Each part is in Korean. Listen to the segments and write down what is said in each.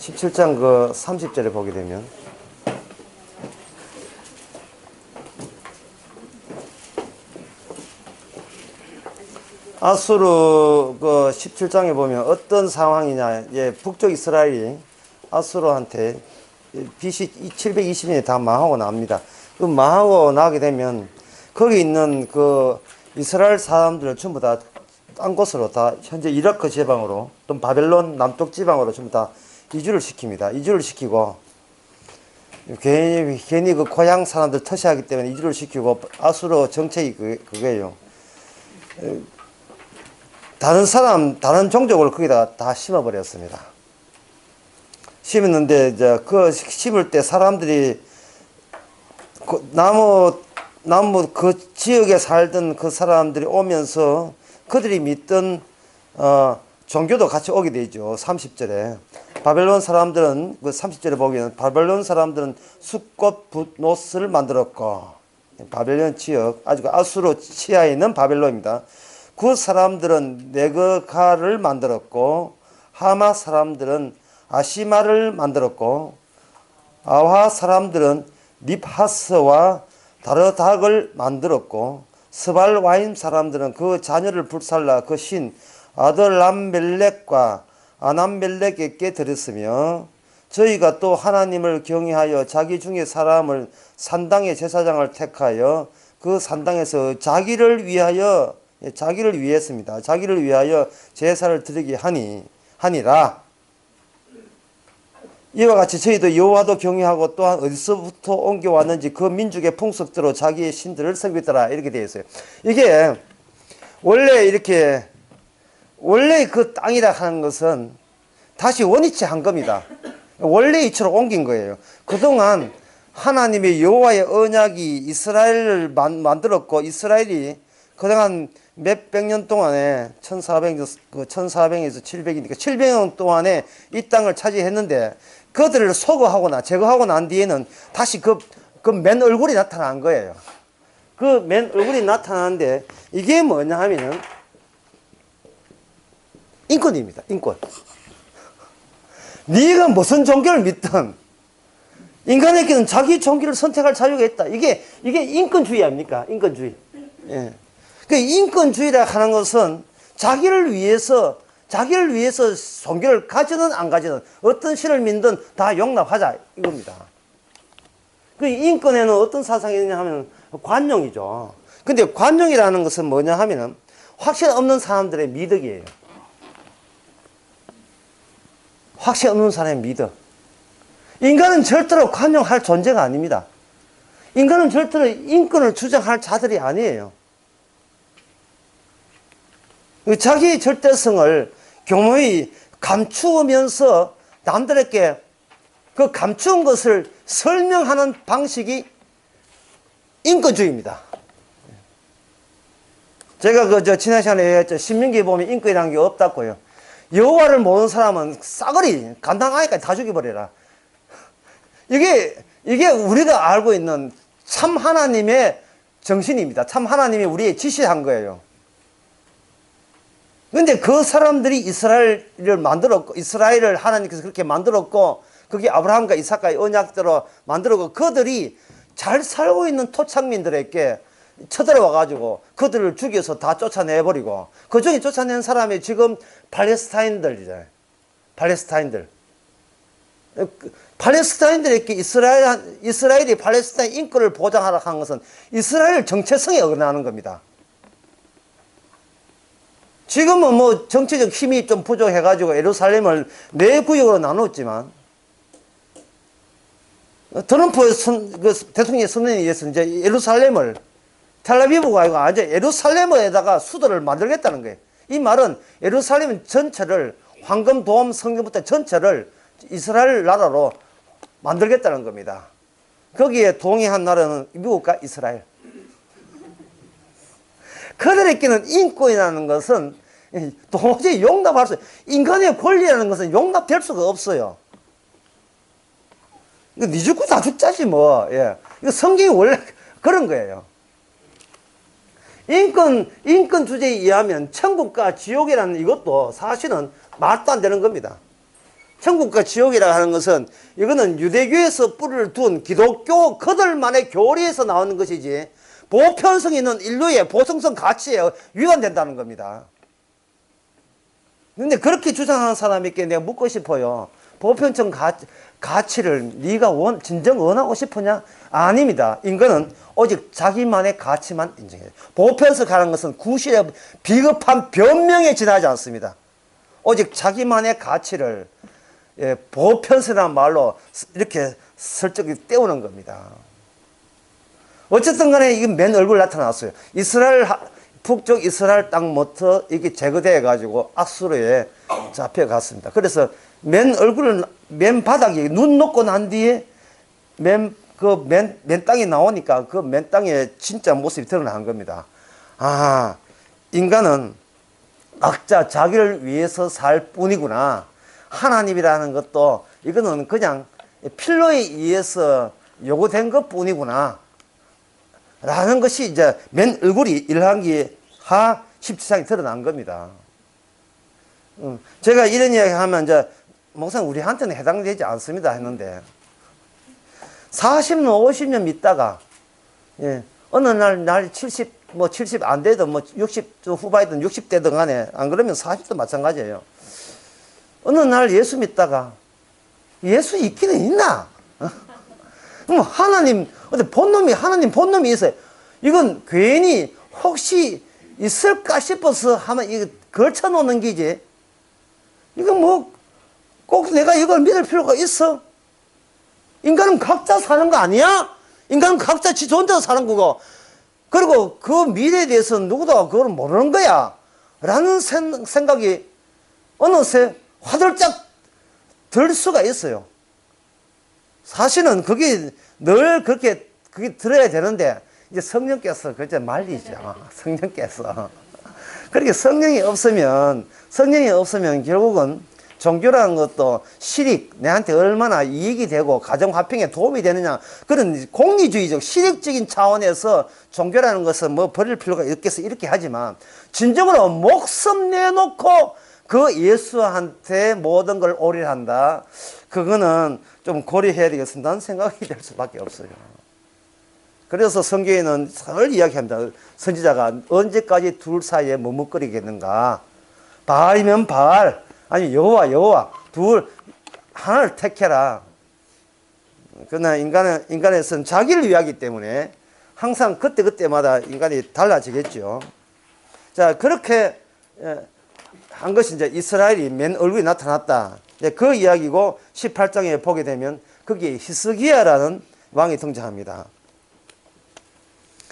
17장 그 30절에 보게 되면 아수르 그 17장에 보면 어떤 상황이냐. 예, 북쪽 이스라엘이 아수르한테 BC 720년에 다 망하고 납니다. 그 망하고 나게 되면 거기 있는 그 이스라엘 사람들을 전부 다 딴 곳으로 다 현재 이라크 지방으로 또 바벨론 남쪽 지방으로 전부 다 이주를 시킵니다. 이주를 시키고 괜히 그 고향 사람들 터시하기 때문에 이주를 시키고 아수르 정책이 그거예요. 다른 종족을 거기다가 다 심어버렸습니다. 심었는데, 이제 그 심을 때 사람들이 나무 그 지역에 살던 그 사람들이 오면서 그들이 믿던, 종교도 같이 오게 되죠. 30절에. 바벨론 사람들은, 그 30절에 보기에는 바벨론 사람들은 숫꽃 붓노스를 만들었고, 바벨론 지역, 아주 아수르 치하에 있는 바벨론입니다. 그 사람들은 네거가를 만들었고, 하마 사람들은 아시마를 만들었고, 아화 사람들은 립하스와 다르닥을 만들었고, 스발와임 사람들은 그 자녀를 불살라 그 신 아들람멜렉과 아남멜렉에게 드렸으며, 저희가 또 하나님을 경외하여 자기 중에 사람을 산당의 제사장을 택하여 그 산당에서 자기를 위했습니다. 자기를 위하여 제사를 드리게 하니라. 이와 같이 저희도 여호와도 경외하고 또한 어디서부터 옮겨왔는지 그 민족의 풍속대로 자기의 신들을 섬기더라. 이렇게 되어 있어요. 이게 원래 그 땅이라 하는 것은 다시 원위치 한 겁니다. 원래 이처럼 옮긴 거예요. 그동안 하나님의 여호와의 언약이 이스라엘을 만들었고, 이스라엘이 그동안 몇백 년 동안에 1400에서 700이니까 700년 동안에 이 땅을 차지했는데, 그들을 제거하고 난 뒤에는 다시 그 맨 얼굴이 나타난 거예요. 그 맨 얼굴이 나타나는데, 이게 뭐냐 하면은 인권입니다. 인권. 네가 무슨 종교를 믿든 인간에게는 자기 종교를 선택할 자유가 있다. 이게 인권주의 아닙니까? 인권주의. 예. 그 인권주의라 하는 것은 자기를 위해서 종교를 가지든 안 가지든 어떤 신을 믿든 다 용납하자 이겁니다. 그 인권에는 어떤 사상이 있냐 하면 관용이죠. 근데 관용이라는 것은 뭐냐 하면은 확신 없는 사람들의 미덕이에요. 확신 없는 사람의 미덕. 인간은 절대로 관용할 존재가 아닙니다. 인간은 절대로 인권을 주장할 자들이 아니에요. 자기의 절대성을 교묘히 감추면서 남들에게 그 감추은 것을 설명하는 방식이 인권주의입니다. 제가 지난 시간에 얘기했죠. 신명기에 보면 인권이라는 게 없다고요. 여호와를 모르는 사람은 싸그리 간당아이까지 다 죽여버려라. 이게 우리가 알고 있는 참 하나님의 정신입니다. 참 하나님이 우리의 지시한 거예요. 근데 그 사람들이 이스라엘을 하나님께서 그렇게 만들었고, 그게 아브라함과 이삭과의 언약대로 만들었고, 그들이 잘 살고 있는 토착민들에게 쳐들어와가지고 그들을 죽여서 다 쫓아내버리고, 그 중에 쫓아낸 사람이 지금 팔레스타인들이잖아요. 팔레스타인들에게 이스라엘이 팔레스타인 인권을 보장하라 한 것은 이스라엘 정체성에 어긋나는 겁니다. 지금은 뭐 정치적 힘이 좀 부족해가지고 예루살렘을 네 구역으로 나눴지만, 트럼프 대통령의 선언에 의해서 이제 예루살렘을 텔아비브가 아니고 이제 예루살렘에다가 수도를 만들겠다는 거예요. 이 말은 예루살렘 전체를 황금 도움 성전부터 전체를 이스라엘 나라로 만들겠다는 겁니다. 거기에 동의한 나라는 미국과 이스라엘. 그들에게는 인권이라는 것은 도저히 용납할 수, 인간의 권리라는 것은 용납될 수가 없어요. 이거 니 죽고 다 죽자지 뭐. 예. 이거 성경이 원래 그런 거예요. 인권 주제에 의하면 천국과 지옥이라는 이것도 사실은 말도 안 되는 겁니다. 천국과 지옥이라 하는 것은 이거는 유대교에서 뿌리를 둔 기독교 그들만의 교리에서 나오는 것이지 보편성 있는 인류의 보성성 가치에 위반된다는 겁니다. 근데 그렇게 주장하는 사람에게 내가 묻고 싶어요. 보편성 가치를 네가 진정 원하고 싶으냐? 아닙니다. 인간은 오직 자기만의 가치만 인정해요. 보편성하는 것은 구실의 비겁한 변명에 지나지 않습니다. 오직 자기만의 가치를 보편성이라는 말로 이렇게 설정이 떼우는 겁니다. 어쨌든 간에 이게 맨 얼굴 나타났어요. 북쪽 이스라엘 땅부터 이게 제거되어 가지고 아수르에 잡혀갔습니다. 그래서 맨 바닥에 눈 놓고 난 뒤에 맨 땅이 나오니까 그 맨 땅의 진짜 모습이 드러난 겁니다. 아, 인간은 각자 자기를 위해서 살 뿐이구나. 하나님이라는 것도 이거는 그냥 필요에 의해서 요구된 것 뿐이구나. 라는 것이 이제 맨 얼굴이 1학기 하 17장에 드러난 겁니다. 제가 이런 이야기 하면 이제 목사님 우리한테는 해당되지 않습니다 했는데 40년, 50년 믿다가 어느 날 70 안 돼도 60 후반이든 60대든 간에 안 그러면 40도 마찬가지예요. 어느 날 예수 믿다가 예수 있기는 있나? 그럼 하나님 하나님 본놈이 있어요. 이건 괜히 혹시 있을까 싶어서 하면 이거 걸쳐놓는 기지. 이거 꼭 내가 이걸 믿을 필요가 있어? 인간은 각자 사는 거 아니야? 인간은 각자 지 좋은 데서 사는 거고. 그리고 그 미래에 대해서 누구도 그걸 모르는 거야. 라는 생각이 어느새 화들짝 들 수가 있어요. 사실은 그게 늘 그게 들어야 되는데, 이제 성령께서 그저 말리죠. 성령께서. 그렇게 성령이 없으면 결국은 종교라는 것도 실익, 내한테 얼마나 이익이 되고 가정 화평에 도움이 되느냐, 그런 공리주의적 실익적인 차원에서 종교라는 것은 버릴 필요가 있겠어 이렇게 하지만, 진정으로 목숨 내놓고 그 예수한테 모든 걸 올인한다. 그거는 좀 고려해야 되겠습니다. 생각이 될 수밖에 없어요. 그래서 성경에는 늘 이야기합니다. 선지자가 언제까지 둘 사이에 머뭇거리겠는가. 바알이면 바알, 아니 여호와 하나를 택해라. 그러나 인간에서는 자기를 위하기 때문에 항상 그때마다 인간이 달라지겠죠. 자, 그렇게 한 것이 이제 이스라엘이 맨 얼굴이 나타났다. 그 이야기고 18장에 보게 되면 거기에 히스기야라는 왕이 등장합니다.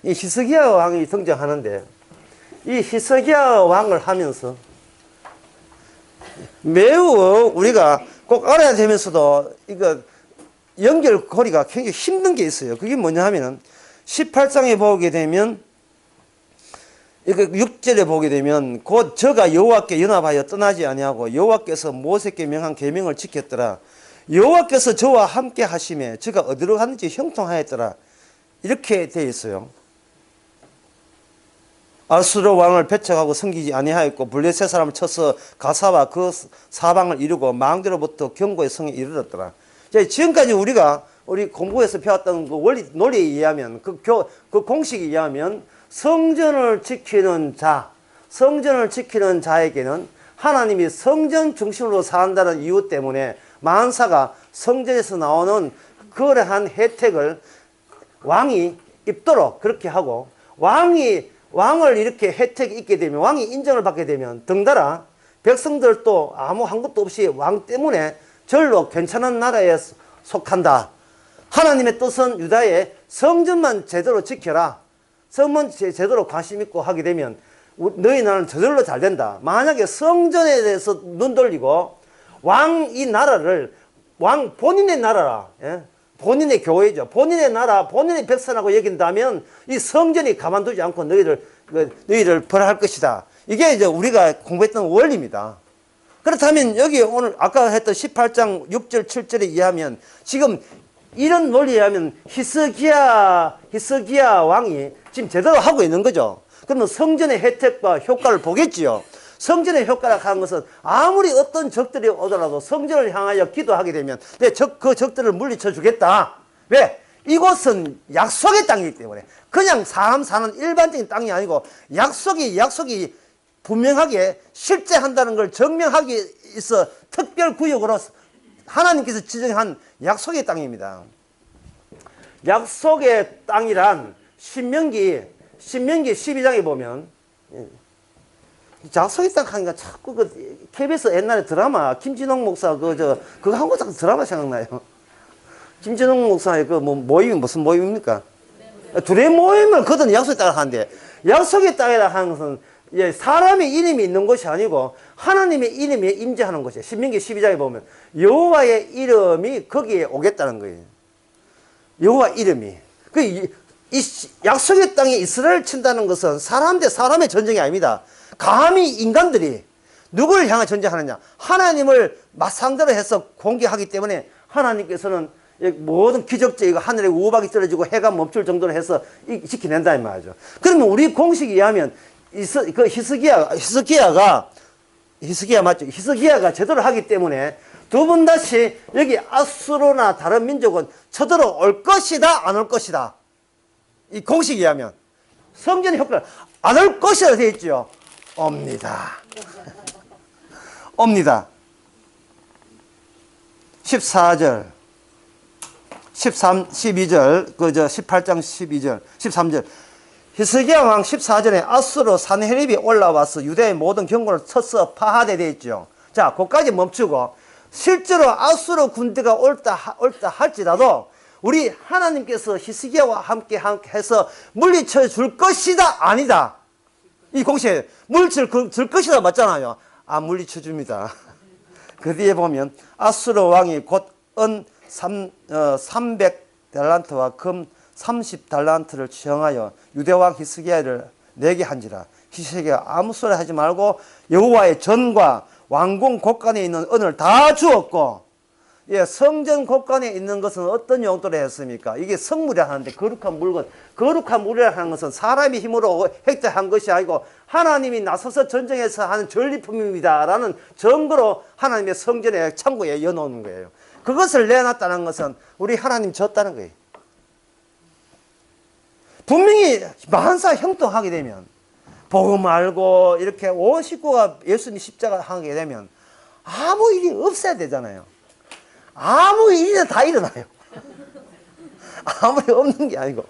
이 히스기야 왕이 등장하는데, 이 히스기야 왕을 하면서 매우 우리가 꼭 알아야 되면서도 이거 연결고리가 굉장히 힘든 게 있어요. 그게 뭐냐 하면은 18장에 보게 되면 이거 6절에 보게 되면 곧 저가 여호와께 연합하여 떠나지 아니하고 여호와께서 모세께 명한 계명을 지켰더라. 여호와께서 저와 함께 하심에 저가 어디로 갔는지 형통하였더라. 이렇게 되어 있어요. 아수르 왕을 배척하고 섬기지 아니하였고 블레셋 사람을 쳐서 가사와 그 사방을 이루고 망대로부터 경고의 성에 이르렀더라. 지금까지 우리 공부에서 배웠던 그 논리에 의하면 그 공식에 의하면 성전을 지키는 자에게는 하나님이 성전 중심으로 산다는 이유 때문에 만사가 성전에서 나오는 그러한 혜택을 왕이 입도록 그렇게 하고, 왕을 이렇게 혜택이 있게 되면, 왕이 인정을 받게 되면 덩달아 백성들도 아무 한 것도 없이 왕 때문에 절로 괜찮은 나라에 속한다. 하나님의 뜻은 유다의 성전만 제대로 지켜라. 성문 제대로 관심 있고 하게 되면 너희 나라는 저절로 잘 된다. 만약에 성전에 대해서 눈 돌리고 이 나라를 본인의 나라라, 본인의 교회죠. 본인의 나라, 본인의 백성하고 여긴다면 이 성전이 가만두지 않고 너희를 벌할 것이다. 이게 이제 우리가 공부했던 원리입니다. 그렇다면 여기 오늘 아까 했던 18장 6절 7절에 의하면 지금 이런 논리에 의하면 히스기야 왕이 지금 제대로 하고 있는 거죠. 그러면 성전의 혜택과 효과를 보겠지요. 성전의 효과라 하는 것은 아무리 어떤 적들이 오더라도 성전을 향하여 기도하게 되면 그 적들을 물리쳐 주겠다. 왜? 이곳은 약속의 땅이기 때문에. 그냥 사람 사는 일반적인 땅이 아니고 약속이 분명하게 실제한다는 걸 증명하기 위해서 특별 구역으로 하나님께서 지정한 약속의 땅입니다. 약속의 땅이란 신명기 12장에 보면, 약속의 땅 하니까 자꾸 KBS 옛날에 드라마 김진홍 목사 그거 한국 자꾸 드라마 생각나요. 김진홍 목사의 모임이 무슨 모임입니까? 둘의 모임을 거든 약속의 땅을 하는데, 약속의 땅이라 하는 것은 사람의 이름이 있는 것이 아니고 하나님의 이름이 임재하는 것이에요. 신명기 12장에 보면 여호와의 이름이 거기에 오겠다는 거예요. 여호와 이름이. 이 약속의 땅에 이스라엘을 친다는 것은 사람 대 사람의 전쟁이 아닙니다. 감히 인간들이 누구를 향해 전쟁하느냐? 하나님을 맞상대로 해서 공격하기 때문에 하나님께서는 모든 기적제 하늘에 우박이 떨어지고 해가 멈출 정도로 해서 지켜낸다 이 말이죠. 그러면 우리 공식에 의하면 히스기야가 맞죠? 히스기야가 제대로 하기 때문에 두 번 다시 여기 아수르나 다른 민족은 쳐들어올 것이다, 안 올 것이다. 이 공식에 의하면 성전의 효과를 안 올 것이라 되어 있죠. 옵니다. 옵니다. 14절 12절 18장 12절 13절 히스기야 왕 14절에 아수르 산헤립이 올라와서 유대의 모든 경고를 쳐서 파하되 되어 있죠. 자, 거기까지 멈추고 실제로 아수르 군대가 옳다 할지라도 우리 하나님께서 히스기야와 함께 해서 물리쳐 줄 것이다, 아니다. 이 공시에 물리쳐 줄 것이다 맞잖아요. 안 물리쳐 줍니다. 그 뒤에 보면 아수르 왕이 곧 은 300달란트와 금 30달란트를 취하여 유대왕 히스기야를 내게 한지라. 히스기야 아무 소리 하지 말고 여호와의 전과 왕궁 곳간에 있는 은을 다 주었고, 성전 곳간에 있는 것은 어떤 용도로 했습니까? 이게 성물이라 하는데 거룩한 물건, 거룩한 물이라 하는 것은 사람의 힘으로 획득한 것이 아니고 하나님이 나서서 전쟁에서 하는 전리품입니다 라는 증거로 하나님의 성전의 창고에 여놓는 거예요. 그것을 내놨다는 것은 우리 하나님 졌다는 거예요. 분명히 만사 형통하게 되면, 복음 알고 이렇게 온 식구가 예수님 십자가 하게 되면 아무 일이 없어야 되잖아요. 아무 일이나 다 일어나요. 아무리 없는 게 아니고.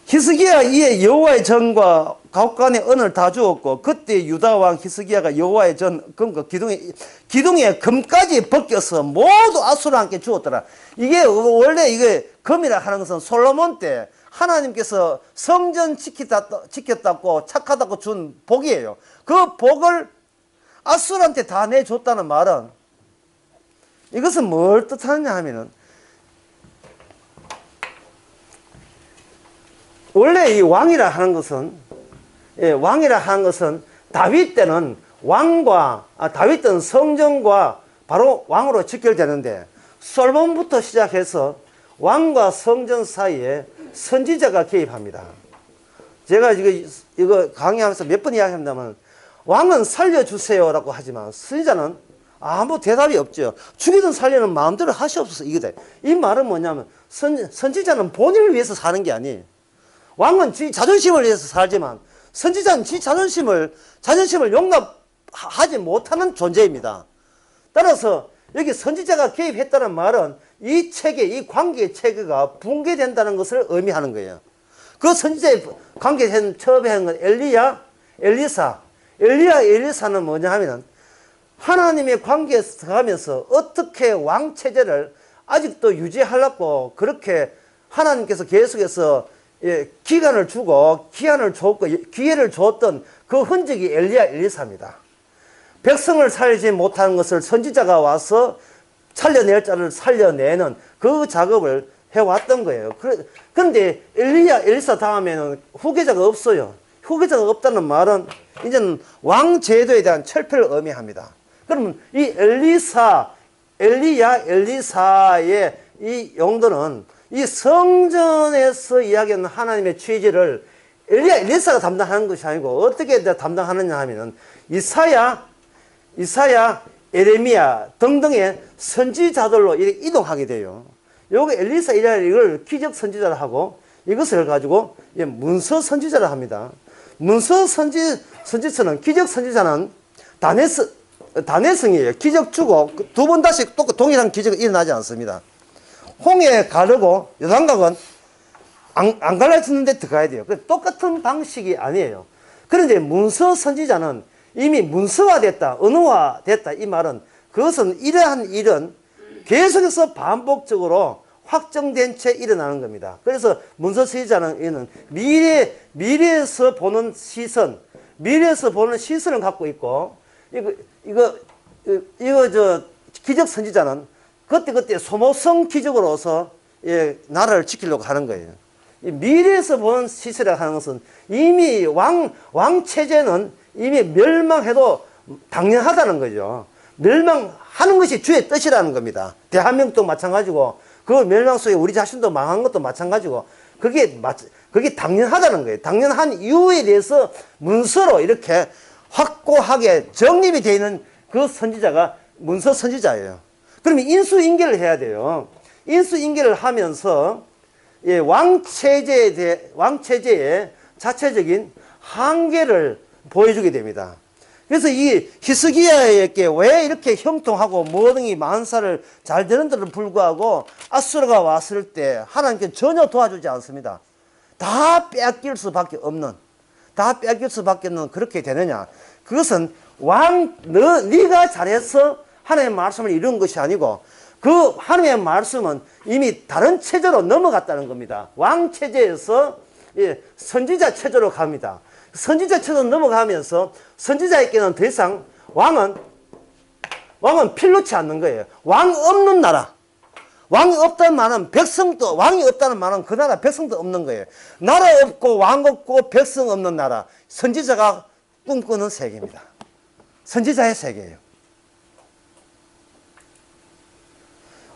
히스기야 이에 여호와의 전과 가옥간의 은을 다 주었고, 그때 유다 왕 히스기야가 여호와의 전 금과 기둥에 금까지 벗겨서 모두 아수르한테 주었더라. 이게 원래 이게 금이라 하는 것은 솔로몬 때 하나님께서 성전 지켰다고 착하다고 준 복이에요. 그 복을 아수르한테 다 내줬다는 말은 이것은 뭘 뜻하느냐 하면은, 원래 이 왕이라 하는 것은 다윗 때는 다윗 때는 성전과 바로 왕으로 직결되는데, 솔몬부터 시작해서 왕과 성전 사이에 선지자가 개입합니다. 제가 이거 강의하면서 몇 번 이야기한다면, 왕은 살려주세요라고 하지만 선지자는 아무 대답이 없죠. 죽이든 살리는 마음대로 하시옵소서 이거다. 이 말은 뭐냐면 선지자는 본인을 위해서 사는 게 아니에요. 왕은 지 자존심을 위해서 살지만 선지자는 지 자존심을 용납하지 못하는 존재입니다. 따라서 여기 선지자가 개입했다는 말은 이 체계, 이 관계 체계가 붕괴된다는 것을 의미하는 거예요. 그 선지자의 관계에 처음에 한 건 엘리사는 뭐냐 하면은 하나님의 관계에 가면서 어떻게 왕 체제를 아직도 유지하려고 그렇게 하나님께서 계속해서 기간을 주고 기한을 줬고 기회를 줬던 그 흔적이 엘리사입니다. 백성을 살리지 못하는 것을 선지자가 와서 살려낼 자를 살려내는 그 작업을 해왔던 거예요. 그런데 엘리사 다음에는 후계자가 없어요. 후계자가 없다는 말은 이제는 왕 제도에 대한 철폐를 의미합니다. 그러면 이 엘리사의 이 용도는 이 성전에서 이야기하는 하나님의 취지를 엘리사가 담당하는 것이 아니고 어떻게 담당하느냐 하면은 이사야, 에레미야 등등의 선지자들로 이렇게 이동하게 돼요. 요거 엘리사 이걸 기적 선지자를 하고 이것을 가지고 문서 선지자를 합니다. 문서 선지서는 기적 선지자는 단회성이에요. 기적 주고 두 번 다시 또 동일한 기적이 일어나지 않습니다. 홍해 가르고 요단강은 안 갈라지는데 들어가야 돼요. 똑같은 방식이 아니에요. 그런데 문서 선지자는 이미 문서화됐다, 언어화됐다 이 말은 그것은 이러한 일은 계속해서 반복적으로 확정된 채 일어나는 겁니다. 그래서 문서 선지자는 미래에서 보는 시선, 미래에서 보는 시선을 갖고 있고 기적 선지자는 그때 소모성 기적으로서 나라를 지키려고 하는 거예요. 미래에서 보는 시선이라고 하는 것은 이미 왕체제는 이미 멸망해도 당연하다는 거죠. 멸망하는 것이 주의 뜻이라는 겁니다. 대한민국도 마찬가지고 그 멸망 속에 우리 자신도 망한 것도 마찬가지고 그게 당연하다는 거예요. 당연한 이유에 대해서 문서로 이렇게 확고하게 정립이 되어 있는 그 선지자가 문서 선지자예요. 그러면 인수인계를 해야 돼요. 인수인계를 하면서 왕체제의 자체적인 한계를 보여주게 됩니다. 그래서 이 히스기야에게 왜 이렇게 형통하고 모든 이 만사를 잘 되는데도 불구하고 아수르가 왔을 때 하나님께 전혀 도와주지 않습니다. 다 빼앗길 수밖에 없는 그렇게 되느냐? 그것은 네가 잘해서 하나님의 말씀을 이룬 것이 아니고 그 하나님의 말씀은 이미 다른 체제로 넘어갔다는 겁니다. 왕체제에서 선지자 체제로 갑니다. 선지자 체제로 넘어가면서 선지자에게는 더 이상 왕은 필요치 않는 거예요. 왕 없는 나라. 왕이 없다는 말은 백성도, 왕이 없다는 말은 그 나라 백성도 없는 거예요. 나라 없고 왕 없고 백성 없는 나라. 선지자가 꿈꾸는 세계입니다. 선지자의 세계예요.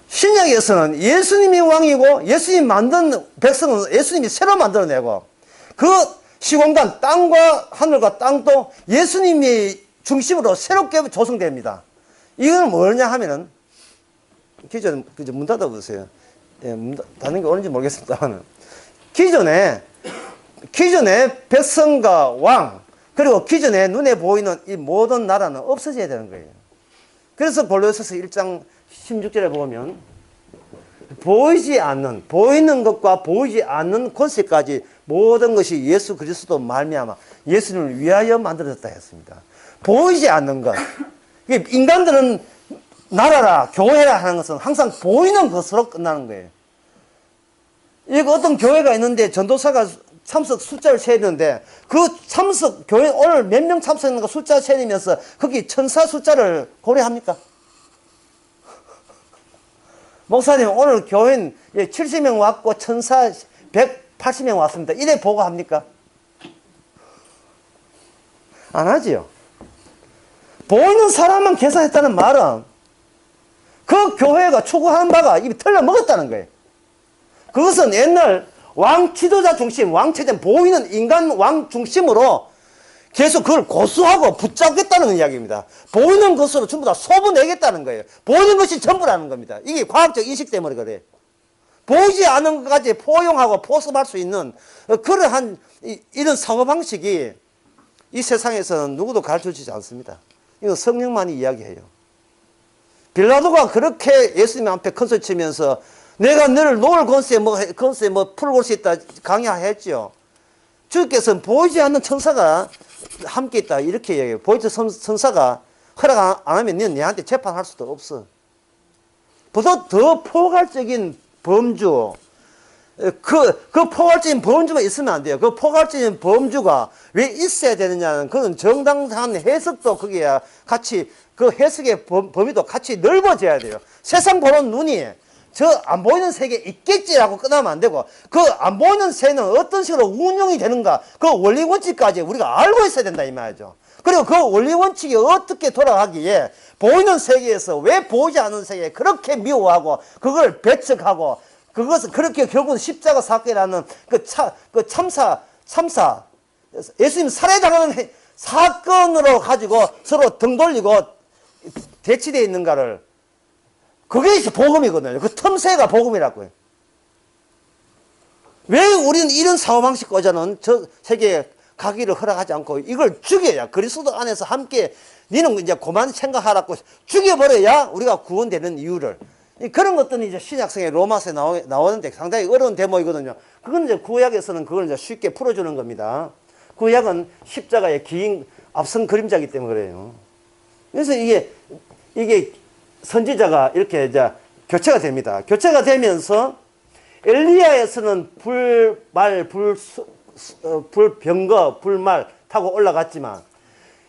신약에서는 예수님이 왕이고 예수님이 만든 백성은 예수님이 새로 만들어내고 그 시공간 땅과 하늘과 땅도 예수님이 중심으로 새롭게 조성됩니다. 이건 뭐냐 하면은 기존 문 닫아보세요. 문 닫는 게 옳은지 모르겠습니다만 기존에 백성과 왕 그리고 기존에 눈에 보이는 이 모든 나라는 없어져야 되는 거예요. 그래서 골로새서 1장 16절에 보면 보이는 것과 보이지 않는 권세까지 모든 것이 예수 그리스도 말미암아 예수님을 위하여 만들어졌다 했습니다. 보이지 않는 것. 인간들은 나라라 교회라 하는 것은 항상 보이는 것으로 끝나는 거예요. 이거 어떤 교회가 있는데 전도사가 참석 숫자를 세는데 그 참석 교회 오늘 몇 명 참석했는가 숫자 세면서 거기 천사 숫자를 고려합니까? 목사님 오늘 교인 70명 왔고 천사 180명 왔습니다. 이래 보고합니까? 안 하지요. 보이는 사람만 계산했다는 말은 그 교회가 추구하는 바가 입이 틀려 먹었다는 거예요. 그것은 옛날 왕 지도자 중심, 왕체제는 보이는 인간 왕 중심으로 계속 그걸 고수하고 붙잡겠다는 이야기입니다. 보이는 것으로 전부 다 소분내겠다는 거예요. 보이는 것이 전부라는 겁니다. 이게 과학적 인식 때문에 그래. 보이지 않는 것까지 포용하고 포섭할 수 있는 그러한 이런 사고방식이 이 세상에서는 누구도 가르쳐주지 않습니다. 이거 성령만이 이야기해요. 빌라도가 그렇게 예수님 앞에 큰소리 치면서 내가 너를 놓을 권세에 풀고 수 있다 강요했죠. 주께서는 보이지 않는 천사가 함께 있다 이렇게 얘기해요. 보이지 않는 천사가 허락 안 하면 너는 내한테 재판할 수도 없어. 보다 더 포괄적인 범주 그 포괄적인 범주가 있으면 안 돼요. 그 포괄적인 범주가 왜 있어야 되느냐는 그건 정당한 해석도 거기에 같이 그 해석의 범위도 같이 넓어져야 돼요. 세상 보는 눈이 저 안 보이는 세계에 있겠지라고 끝나면 안 되고 그 안 보이는 세계는 어떤 식으로 운용이 되는가 그 원리 원칙까지 우리가 알고 있어야 된다 이 말이죠. 그리고 그 원리 원칙이 어떻게 돌아가기에 보이는 세계에서 왜 보이지 않는 세계에 그렇게 미워하고 그걸 배척하고 그것을 그렇게 결국은 십자가 사건이라는 그 참사 예수님 살해당하는 사건으로 가지고 서로 등 돌리고 대치되어 있는가를, 그게 이제 복음이거든요. 그 틈새가 복음이라고요. 왜 우리는 이런 사고방식고자는 저 세계에 가기를 허락하지 않고 이걸 죽여야, 그리스도 안에서 함께 니는 이제 그만 생각하라고 죽여버려야 우리가 구원되는 이유를, 그런 것들은 이제 신약성의 로마서에 나오는데 상당히 어려운 대목이거든요. 그건 이제 구약에서는 그걸 이제 쉽게 풀어주는 겁니다. 구약은 십자가의 긴 앞선 그림자이기 때문에 그래요. 그래서 이게 선지자가 이렇게 이제 교체가 됩니다. 교체가 되면서 엘리야에서는 불병거, 불말 타고 올라갔지만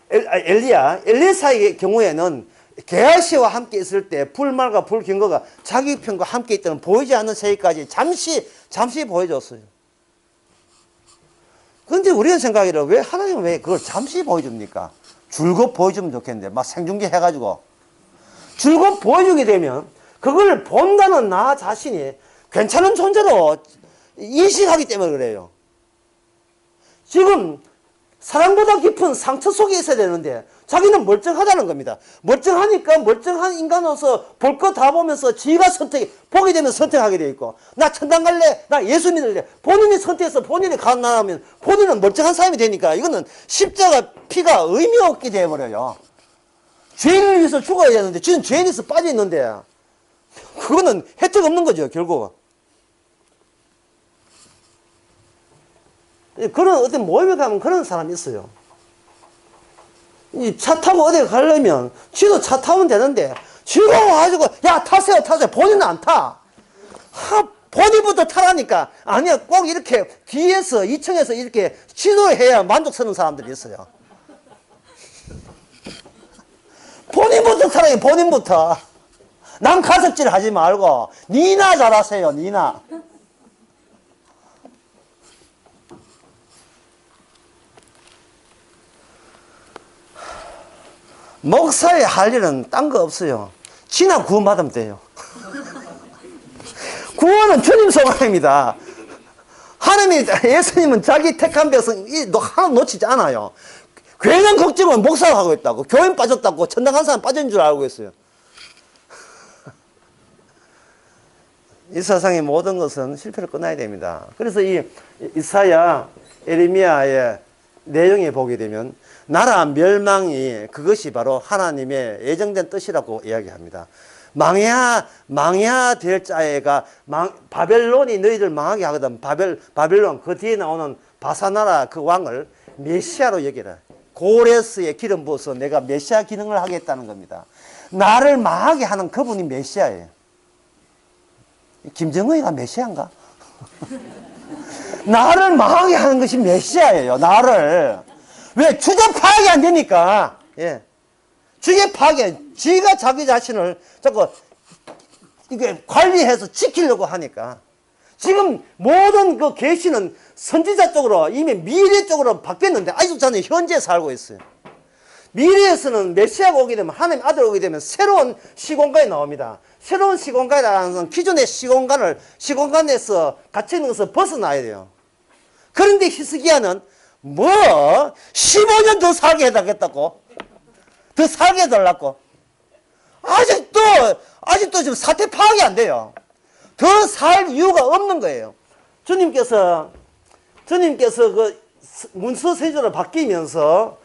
엘리사의 경우에는 게하시와 함께 있을 때 불말과 불경거가 자기 편과 함께 있다는 보이지 않는 세계까지 잠시 보여줬어요. 그런데 우리는 생각이라, 왜 하나님은 왜 그걸 잠시 보여줍니까? 줄곧 보여주면 좋겠는데 막 생중계 해가지고 줄곧 보여주게 되면 그걸 본다는 나 자신이 괜찮은 존재로 인식하기 때문에 그래요. 지금 사랑보다 깊은 상처 속에 있어야 되는데 자기는 멀쩡하다는 겁니다. 멀쩡하니까 멀쩡한 인간으로서 볼 거 다 보면서 지가 보게 되면 선택하게 돼 있고, 나 천당 갈래, 나 예수 믿을래, 본인이 선택해서 본인이 가난하면 본인은 멀쩡한 사람이 되니까 이거는 십자가 피가 의미 없게 되어버려요. 죄인을 위해서 죽어야 되는데 지금 죄인에서 빠져 있는데 그거는 혜택 없는 거죠, 결국. 그런 어떤 모임에 가면 그런 사람이 있어요. 이 차 타고 어디 가려면 지도 차 타면 되는데 지가 와가지고 야 타세요 본인은 안 타. 본인부터 타라니까. 아니야, 꼭 이렇게 뒤에서 2층에서 이렇게 지도해야 만족스러운 사람들이 있어요. 본인부터 타라니, 본인부터. 남 가섭질 하지 말고 니나 잘하세요, 니나. 목사의 할 일은 딴 거 없어요. 지나 구원받으면 돼요. 구원은 주님 소관입니다. 하나님이, 예수님은 자기 택한 백성 하나 놓치지 않아요. 괜한 걱정은 목사가 하고 있다고, 교인 빠졌다고, 천당 한 사람 빠진 줄 알고 있어요. 이 세상의 모든 것은 실패를 끝나야 됩니다. 그래서 이 이사야, 에레미야의 내용에 보게 되면 나라 멸망이 그것이 바로 하나님의 예정된 뜻이라고 이야기합니다. 망해야 될 자애가 바벨론이 너희들 망하게 하거든. 바벨론 그 뒤에 나오는 바사나라 그 왕을 메시아로 여기라. 고레스의 기름 부어서 내가 메시아 기능을 하겠다는 겁니다. 나를 망하게 하는 그분이 메시아예요. 김정은이가 메시아인가? 나를 망하게 하는 것이 메시아예요. 나를. 왜? 주제 파악이 안 되니까. 예. 주제 파악이, 지가 자기 자신을 자꾸 이게 관리해서 지키려고 하니까. 지금 모든 그 계시는 선지자 쪽으로 이미 미래 쪽으로 바뀌었는데 아직도 저는 현재에 살고 있어요. 미래에서는 메시아가 오게 되면, 하나님 아들 오게 되면 새로운 시공간이 나옵니다. 새로운 시공간이라는 건 기존의 시공간에서 갇혀 있는 것을 벗어나야 돼요. 그런데 히스기야는 15년 더 살게 해달겠다고? 더 살게 해달라고? 아직도 지금 사태 파악이 안 돼요. 더 살 이유가 없는 거예요. 주님께서 그 문서 세조로 바뀌면서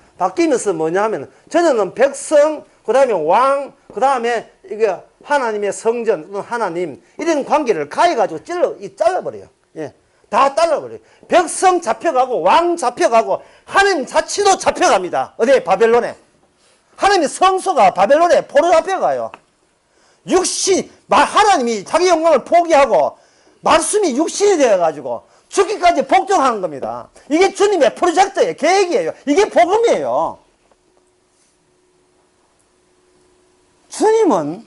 뭐냐 하면, 전에는 백성, 그 다음에 왕, 그 다음에 이게 하나님의 성전, 하나님, 이런 관계를 가해가지고 잘라버려요. 예. 다 잘라버려요. 백성 잡혀가고, 왕 잡혀가고, 하나님 자치도 잡혀갑니다. 어디에? 바벨론에. 하나님의 성소가 바벨론에 포로 잡혀가요. 하나님이 자기 영광을 포기하고, 말씀이 육신이 되어가지고, 죽기까지 복종하는 겁니다. 이게 주님의 프로젝트예요. 계획이에요. 이게 복음이에요. 주님은,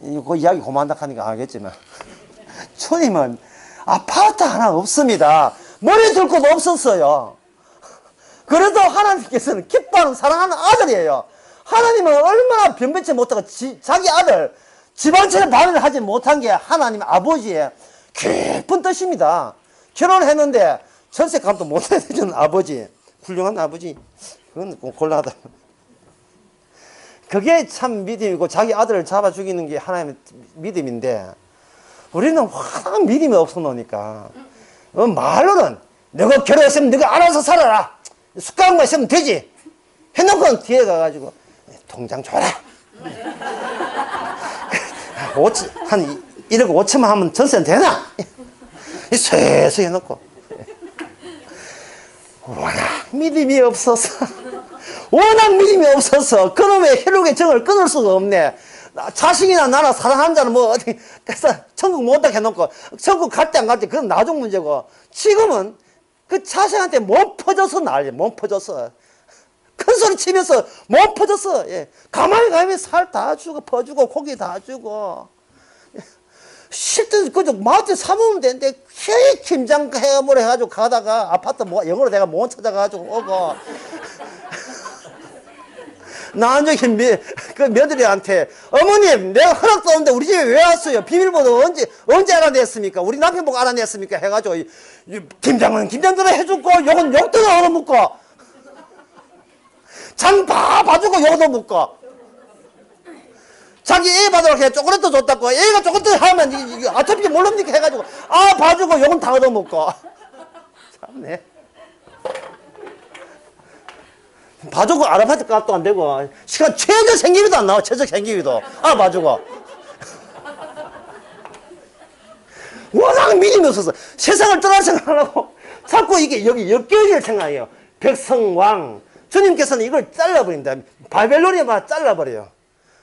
이거 이야기 고만다 하니까 알겠지만, 주님은 아파트 하나 없습니다. 머리 둘 곳 없었어요. 그래도 하나님께서는 기뻐하는 사랑하는 아들이에요. 하나님은 얼마나 변변치 못하고 자기 아들, 집안처럼 반응을 하지 못한 게 하나님 아버지의 깊은 뜻입니다. 결혼했는데 전세값도 못해야 되는 아버지, 훌륭한 아버지, 그건 곤란하다. 그게 참 믿음이고 자기 아들을 잡아 죽이는 게 하나님의 믿음인데 우리는 확 믿음이 없어 놓으니까 말로는 너가 결혼했으면 너가 알아서 살아라, 숟가락만 있으면 되지 해놓고 뒤에 가가지고 통장 줘라. 한 1억 5천만 하면 전세는 되나? 쇠쇠 해놓고 워낙 믿음이 없어서 그놈의 혈육의 정을 끊을 수가 없네. 자식이나 나나 사랑하는 자는 뭐 어디 천국 못 가게 해놓고 천국 갈지 안 갈지 그건 나중 문제고, 지금은 그 자식한테 몸 퍼져서 난리, 몸 퍼져서 큰 소리 치면서 몸 퍼졌어. 예. 가만히 가면 살 다 주고 퍼주고 고기 다 주고 실제 그저 마트 사보면 되는데 김장 해물 해가지고 가다가 아파트 영어로 내가 못 찾아가지고 오고 나중에 그 며느리한테 어머님 내가 허락도 없는데 우리 집에 왜 왔어요? 비밀번호 언제 알아냈습니까? 우리 남편 보고 알아냈습니까? 해가지고 김장은 김장대로 해주고 욕은 욕대로 얻어먹고 장 다 봐주고 욕도 먹고 자기 애 받으러 그냥 초콜릿도 줬다고 애가 초콜릿 하면 어차피 모릅니까 해가지고 봐주고 욕은 다 얻어먹고 참네. 봐주고 아르바이트 값도 안 되고 시간 최저 생계비도 안 나와. 최저 생계비도 봐주고 워낙 믿음이 없어서 세상을 떠날 생각하고 자꾸 이게 여기 엮여질 생각이에요. 백성왕 주님께서는 이걸 잘라버린다. 바벨론이 잘라버려요.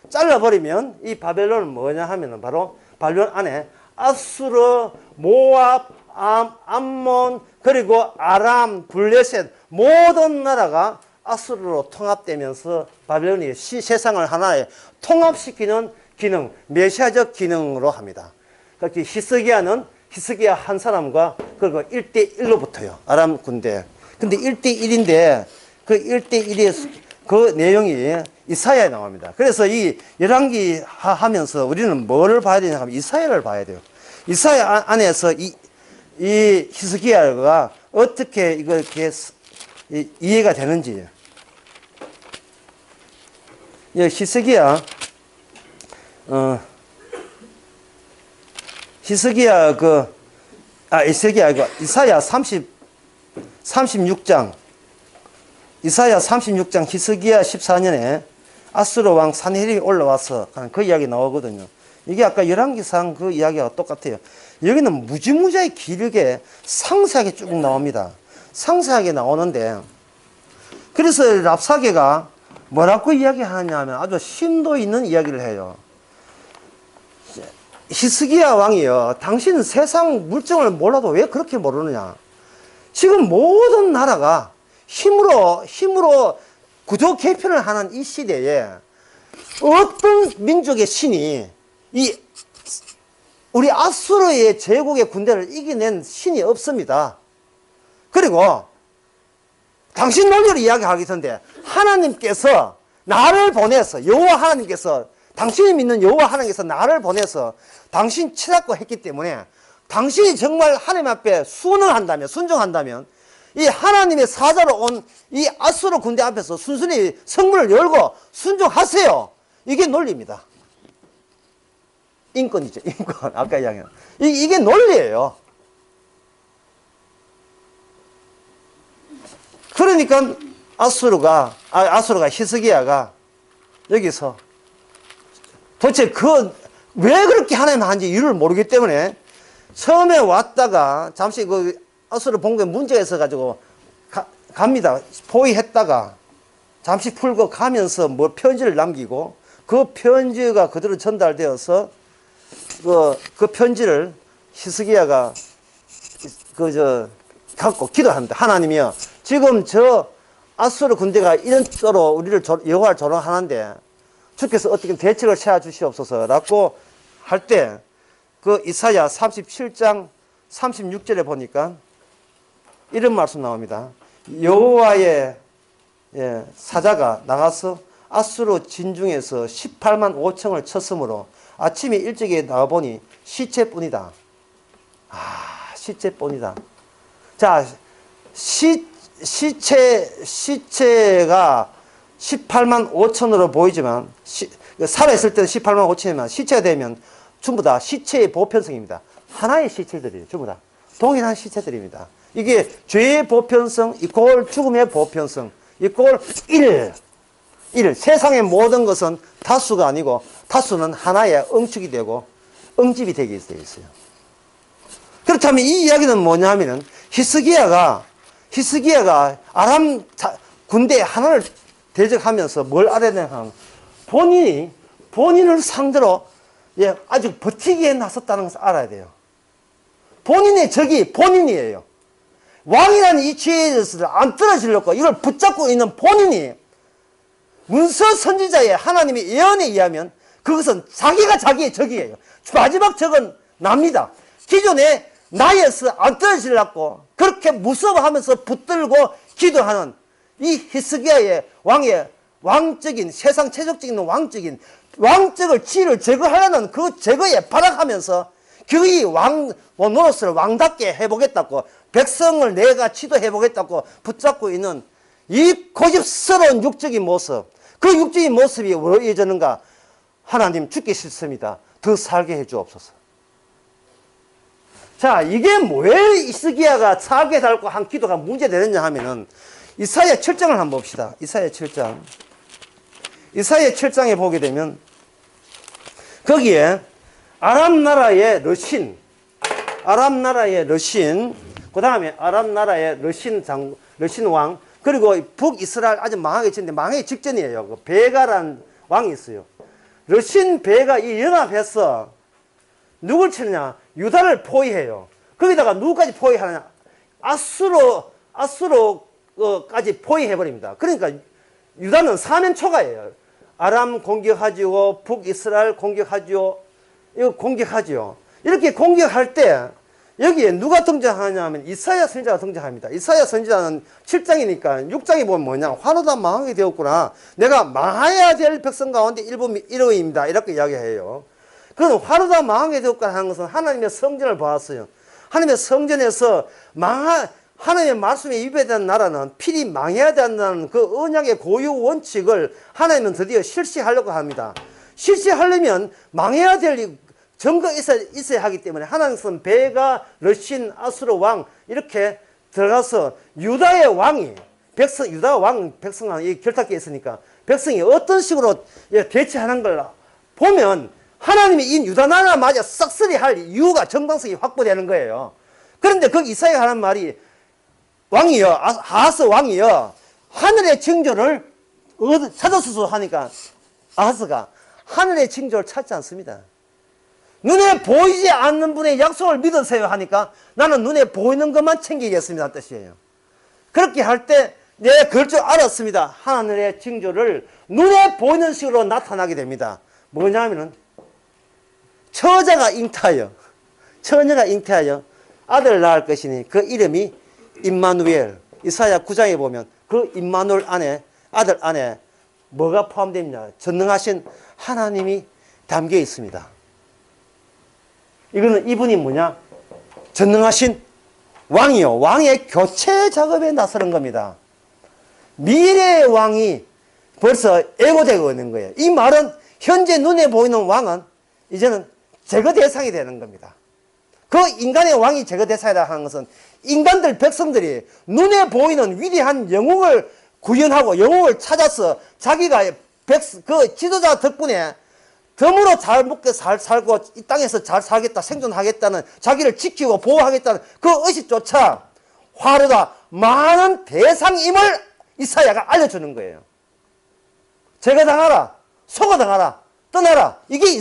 잘라버리면 이 바벨론은 뭐냐 하면은 바로 바벨론 안에 아수르, 모압, 암몬, 그리고 아람, 블레셋 모든 나라가 아수르로 통합되면서 바벨론이 세상을 하나에 통합시키는 기능, 메시아적 기능으로 합니다. 그러니까 히스기야 한 사람과 그리고 1대1로 붙어요. 아람 군대. 근데 1대1인데 그 1대1의 그 내용이 이사야에 나옵니다. 그래서 이 열왕기 하면서 우리는 뭐를 봐야 되냐 하면 이사야를 봐야 돼요. 이사야 안에서 이 히스기야가 어떻게 이렇게 이해가 되는지. 히스기야 이사야 36장 이사야 36장 히스기야 14년에 아수르 왕 산헤립이 올라와서 그 이야기 나오거든요. 이게 아까 열왕기상 그 이야기와 똑같아요. 여기는 무지무지하게 길게 상세하게 쭉 나옵니다. 상세하게 나오는데 그래서 랍사게가 뭐라고 이야기하느냐 하면 아주 심도 있는 이야기를 해요. 히스기야 왕이요, 당신은 세상 물정을 몰라도 왜 그렇게 모르느냐. 지금 모든 나라가 힘으로 구조 개편을 하는 이 시대에 어떤 민족의 신이 우리 아수르의 제국의 군대를 이겨낸 신이 없습니다. 그리고 당신 논리를 이야기하기 전에 하나님께서 나를 보내서 여호와 하나님께서 당신이 믿는 여호와 하나님께서 나를 보내서 당신 치닫고 했기 때문에 당신이 정말 하나님 앞에 순종한다면 이 하나님의 사자로 온 이 아수르 군대 앞에서 순순히 성문을 열고 순종하세요. 이게 논리입니다. 인권이죠. 인권. 아까 이야기한 이게 논리예요. 그러니까 아수르가 히스기야가 여기서 도대체 왜 그렇게 하나님 하는지 이유를 모르기 때문에 처음에 왔다가 잠시 아수르 본국에 문제가 있어가지고 갑니다. 포위했다가 잠시 풀고 가면서 편지를 남기고 그 편지가 그대로 전달되어서 그 편지를 히스기야가 갖고 기도합니다. 하나님이여, 지금 저 아수르 군대가 이런 쪽으로 우리를 여호와를 조롱하는데 주께서 어떻게 대책을 세워 주시옵소서라고 할 때 그 이사야 37장 36절에 보니까 이런 말씀 나옵니다. 여호와의 사자가 나가서 아수르 진중에서 18만 5천을 쳤으므로 아침에 일찍이 나와보니 시체뿐이다. 시체뿐이다. 자, 시체가 18만 5천으로 보이지만, 살아있을 때는 18만 5천이지만, 시체가 되면 전부 다 시체의 보편성입니다. 하나의 시체들이에요. 전부 다. 동일한 시체들입니다. 이게 죄의 보편성 이꼴 죽음의 보편성 이꼴 1. 세상의 모든 것은 다수가 아니고 다수는 하나의 응축이 되고 응집이 되게 되어 있어요. 그렇다면 이 이야기는 뭐냐 하면은 히스기야가 아람 군대 하나를 대적하면서 뭘 알아야 되냐 하면 본인을 상대로 아주 버티기에 나섰다는 것을 알아야 돼요. 본인의 적이 본인이에요. 왕이라는 이 지혜에서 안 떨어지려고 이걸 붙잡고 있는 본인이 문서 선지자의 하나님의 예언에 의하면 그것은 자기가 자기의 적이에요. 마지막 적은 납니다. 기존에 나에서 안 떨어지려고 그렇게 무서워하면서 붙들고 기도하는 이 히스기야의 왕적인 세상 최적적인 왕적을 지위를 제거하려는 그 제거에 발악하면서 그의 노릇을 왕답게 해보겠다고 백성을 내가 지도해보겠다고 붙잡고 있는 이 고집스러운 육적인 모습, 그 육적인 모습이 왜 이러는가? 하나님 죽기 싫습니다. 더 살게 해주옵소서. 자, 이게 왜 히스기야가 사기에 달고 한 기도가 문제되느냐 하면은 이사야 7장을 한번 봅시다. 이사야 7장. 이사야 7장에 보게 되면 거기에 아람 나라의 러신, 그 다음에 아람 나라의 러신 왕, 그리고 북이스라엘 아주 망하기 전인데 망하기 직전이에요. 그 베가라는 왕이 있어요. 러신 베가 이 연합해서 누굴 치느냐? 유다를 포위해요. 거기다가 누구까지 포위하느냐? 아수로까지 포위해버립니다. 그러니까 유다는 사면초가예요. 아람 공격하지요, 북이스라엘 공격하지요, 이거 공격하지요. 이렇게 공격할 때 여기에 누가 등장하냐 하면 이사야 선지자가 등장합니다. 이사야 선지자는 7장이니까 6장에 보면 뭐냐? 화로다 망하게 되었구나. 내가 망해야 될 백성 가운데 일부입니다. 이렇게 이야기해요. 그건 화로다 망하게 되었구나 하는 것은 하나님의 성전을 보았어요. 하나님의 성전에서 하나님의 말씀에 위배된 나라는 필히 망해야 된다는 그 언약의 고유 원칙을 하나님은 드디어 실시하려고 합니다. 실시하려면 망해야 될 증거가 있어야 하기 때문에 하나님은 베가, 러신, 아수르 왕 이렇게 들어가서 유다의 왕이 유다 왕 백성과 결탁기에 있으니까 백성이 어떤 식으로 대처하는 걸 보면 하나님이 이 유다 나라마저 싹쓸이 할 이유가 정당성이 확보되는 거예요. 그런데 그 이사야가 하는 말이 아하스 왕이요 하늘의 징조를 찾았어서 하니까 아하스가 하늘의 징조를 찾지 않습니다. 눈에 보이지 않는 분의 약속을 믿으세요 하니까 나는 눈에 보이는 것만 챙기겠습니다 뜻이에요. 그렇게 할 때 내가 그럴 줄 알았습니다. 하늘의 징조를 눈에 보이는 식으로 나타나게 됩니다. 뭐냐면은 처녀가 잉태하여 아들을 낳을 것이니 그 이름이 임마누엘. 이사야 9장에 보면 그 임마누엘 안에 아들 안에 뭐가 포함됩니다. 전능하신 하나님이 담겨 있습니다. 이분이 뭐냐? 전능하신 왕이요. 왕의 교체 작업에 나서는 겁니다. 미래의 왕이 벌써 예고되고 있는 거예요. 이 말은 현재 눈에 보이는 왕은 이제는 제거 대상이 되는 겁니다. 그 인간의 왕이 제거 대상이라 하는 것은 인간들, 백성들이 눈에 보이는 위대한 영웅을 구현하고 영웅을 찾아서 자기가 그 지도자 덕분에 덤으로 잘 먹게 살고 이 땅에서 잘 살겠다, 생존하겠다는 자기를 지키고 보호하겠다는 그 의식조차 화려다 많은 대상임을 이사야가 알려주는 거예요. 제거당하라, 소거당하라, 떠나라. 이게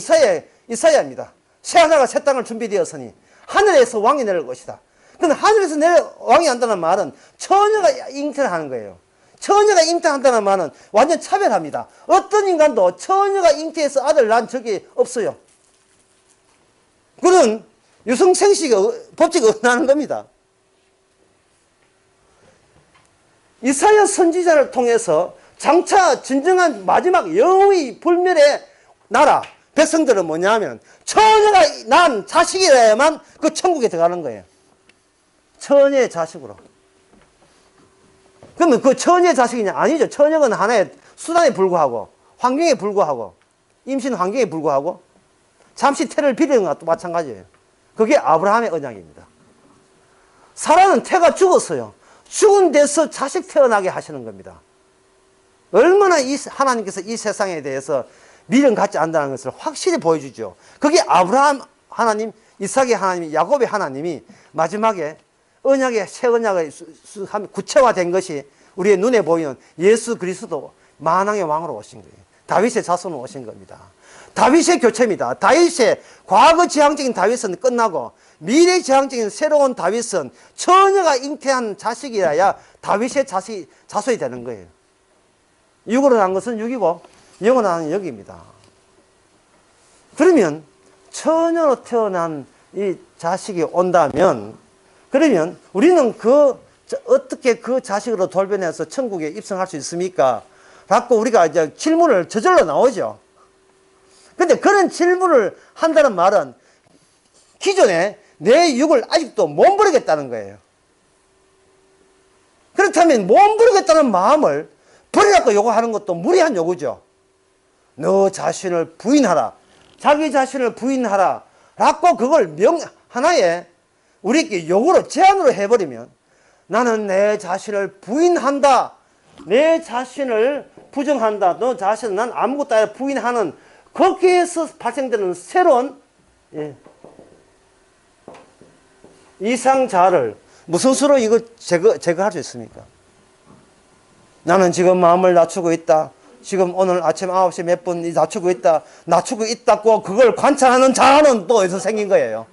이사야입니다. 새하늘과 새 땅을 준비되었으니 하늘에서 왕이 내릴 것이다. 근데 하늘에서 왕이 한다는 말은 처녀가 잉태를 하는 거예요. 처녀가 잉태한다는 말은 완전 차별합니다. 어떤 인간도 처녀가 잉태해서 아들 낳은 적이 없어요. 그건 유성생식 법칙이 어긋나는 겁니다. 이사야 선지자를 통해서 장차 진정한 마지막 영의 불멸의 나라 백성들은 뭐냐면 처녀가 낳은 자식이라야만 그 천국에 들어가는 거예요. 처녀의 자식으로. 그러면 그 처녀의 자식이냐? 아니죠. 처녀는 하나의 수단에 불과하고, 환경에 불과하고, 임신 환경에 불과하고, 잠시 태를 비리는 것도 마찬가지예요. 그게 아브라함의 언약입니다. 사라는 태가 죽었어요. 죽은 데서 자식 태어나게 하시는 겁니다. 얼마나 하나님께서 이 세상에 대해서 미련 갖지 않는다는 것을 확실히 보여주죠. 그게 아브라함 하나님, 이삭의 하나님, 야곱의 하나님이 마지막에 언약의 새 언약의 구체화된 것이 우리의 눈에 보이는 예수 그리스도 만왕의 왕으로 오신 거예요. 다윗의 자손으로 오신 겁니다. 다윗의 교체입니다. 다윗의 과거 지향적인 다윗은 끝나고 미래 지향적인 새로운 다윗은 처녀가 잉태한 자식이라야 다윗의 자손이 되는 거예요. 육으로 난 것은 육이고 영으로 난 영입니다. 그러면 처녀로 태어난 이 자식이 온다면, 그러면 우리는 어떻게 그 자식으로 돌변해서 천국에 입성할 수 있습니까? 라고 우리가 이제 질문을 저절로 나오죠. 근데 그런 질문을 한다는 말은 기존에 내 육을 아직도 못 버리겠다는 거예요. 그렇다면 못 버리겠다는 마음을 버리라고 요구하는 것도 무리한 요구죠. 너 자신을 부인하라. 자기 자신을 부인하라. 라고 그걸 하나의 우리에게 요구로 제안으로 해버리면 나는 내 자신을 부인한다. 내 자신을 부정한다. 너 자신은 난 아무것도 아니라 부인하는 거기에서 발생되는 새로운 이상자를 무슨 수로 이거 제거할 수 있습니까? 나는 지금 마음을 낮추고 있다. 지금 오늘 아침 9시 몇 분 낮추고 있다. 낮추고 있다고 그걸 관찰하는 자아는 또 어디서 생긴 거예요.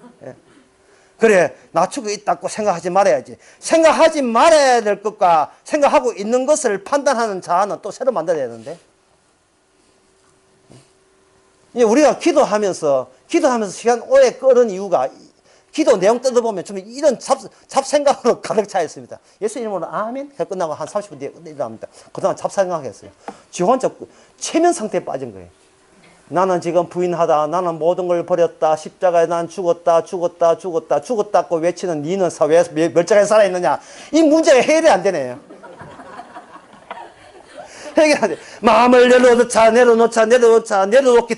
그래, 낮추고 있다고 생각하지 말아야지. 생각하지 말아야 될 것과 생각하고 있는 것을 판단하는 자아는 또 새로 만들어야 되는데. 우리가 기도하면서 시간 오래 끄는 이유가 기도 내용 뜯어보면 좀 이런 잡생각으로 가득 차 있습니다. 예수 이름으로 아멘 해 끝나고 한 30분 뒤에 일어납니다. 그동안 잡생각했어요. 지 혼자 체면 상태에 빠진 거예요. 나는 지금 부인하다. 나는 모든 걸 버렸다. 십자가에 난 죽었다고 외치는 니는 왜 멀쩡하게 살아있느냐. 이 문제가 해결이 안 되네요. 해결 안 돼. 마음을 내려놓기,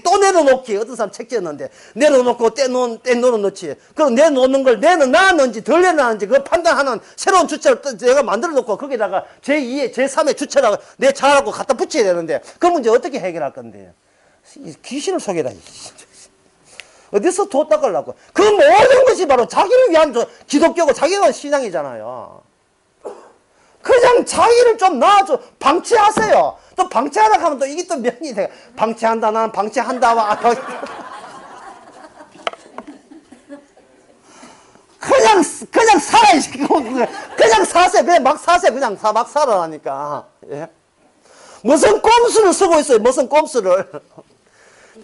또 내려놓기. 어떤 사람 책 지었는데, 내려놓고 떼놓지. 그럼 내놓는 걸 내려놨는지, 덜 내려놨는지, 그걸 판단하는 새로운 주체를 내가 만들어 놓고, 거기다가 제2의, 제3의 주체라고, 내 자라고 갖다 붙여야 되는데, 그 문제 어떻게 해결할 건데요? 귀신을 속여라. 어디서 도 닦으려고. 그 모든 것이 바로 자기를 위한 기독교고, 자기가 신앙이잖아요. 그냥 자기를 좀 놔줘. 방치하세요. 또 방치하라 하면 또 이게 또 명이 돼. 방치한다. 나는 방치한다. 그냥 살아야지. 그냥 사세요. 그냥 막 사세요. 그냥 막 살아라니까. 예? 무슨 꼼수를 쓰고 있어요. 무슨 꼼수를.